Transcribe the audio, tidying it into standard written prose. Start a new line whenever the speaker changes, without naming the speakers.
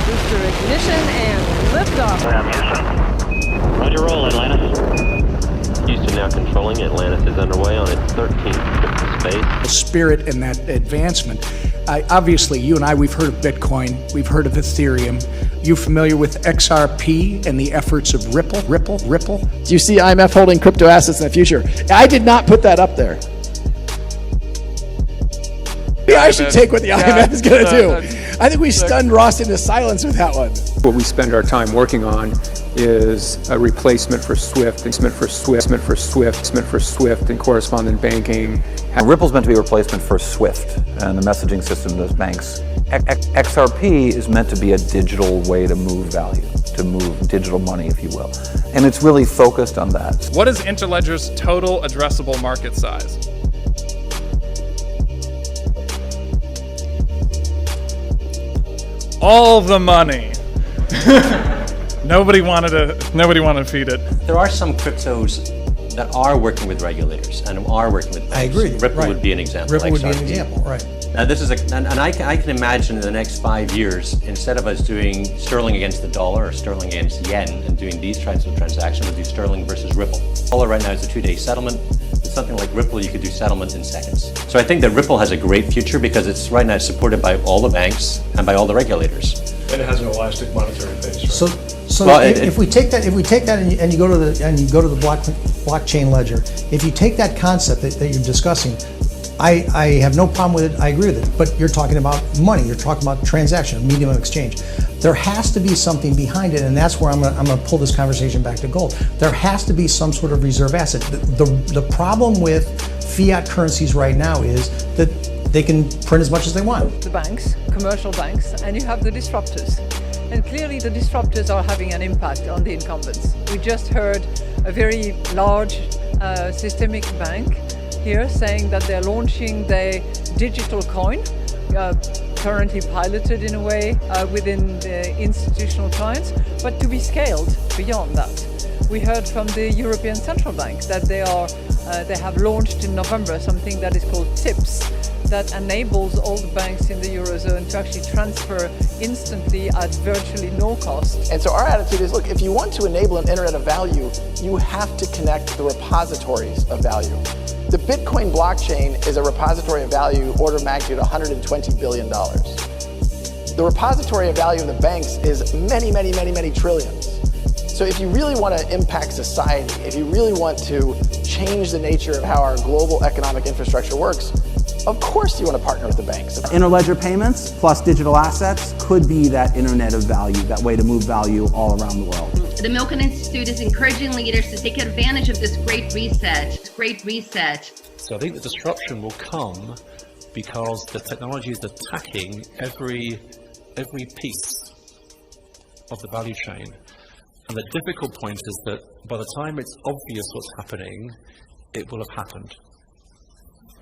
Booster ignition and liftoff.
Roger, roll, Atlantis. Houston now controlling. Atlantis is underway on its 13th trip to space.
The spirit and that advancement. Obviously, you and I, we've heard of Bitcoin, we've heard of Ethereum. You familiar with XRP and the efforts of Ripple?
Do you see IMF holding crypto assets in the future? I did not put that up there. I should take what the IMF is going to do. I think we stunned Ross into silence with that one.
What we spend our time working on is a replacement for SWIFT, and correspondent banking.
Ripple's meant to be a replacement for SWIFT and the messaging system of those banks. XRP is meant to be a digital way to move value, to move digital money, if you will. And it's really focused on that.
What is Interledger's total addressable market size? All the money. Nobody wanted to feed it.
There are some cryptos that are working with regulators and are working with banks.
I agree.
Ripple would be an example.
Ripple would be an example, right.
Now this is I can imagine in the next 5 years, instead of us doing sterling against the dollar or sterling against yen and doing these kinds of transactions, we'll do sterling versus Ripple. Dollar right now is a 2-day settlement. With something like Ripple, you could do settlement in seconds. So I think that Ripple has a great future because it's right now supported by all the banks and by all the regulators.
And it has an elastic monetary base, right?
So well, if we take that and you go to the blockchain ledger, if you take that concept that you're discussing, I have no problem with it. I agree with it. But you're talking about money. You're talking about transaction, medium of exchange. There has to be something behind it, and that's where I'm going to pull this conversation back to gold. There has to be some sort of reserve asset. The problem with fiat currencies right now is that they can print as much as they want.
The banks, commercial banks, and you have the disruptors. And clearly the disruptors are having an impact on the incumbents. We just heard a very large systemic bank here saying that they're launching their digital coin, currently piloted in a way within the institutional clients, but to be scaled beyond that. We heard from the European Central Bank that they have launched in November something that is called TIPS, that enables all the banks in the Eurozone to actually transfer instantly at virtually no cost.
And so our attitude is, look, if you want to enable an internet of value, you have to connect the repositories of value. The Bitcoin blockchain is a repository of value order of magnitude $120 billion. The repository of value in the banks is many, many, many, many trillions. So if you really want to impact society, if you really want to change the nature of how our global economic infrastructure works, of course you want to partner with the banks.
Interledger payments plus digital assets could be that internet of value, that way to move value all around the world.
The Milken Institute is encouraging leaders to take advantage of this great reset.
So I think the disruption will come because the technology is attacking every piece of the value chain. And the difficult point is that by the time it's obvious what's happening, it will have happened.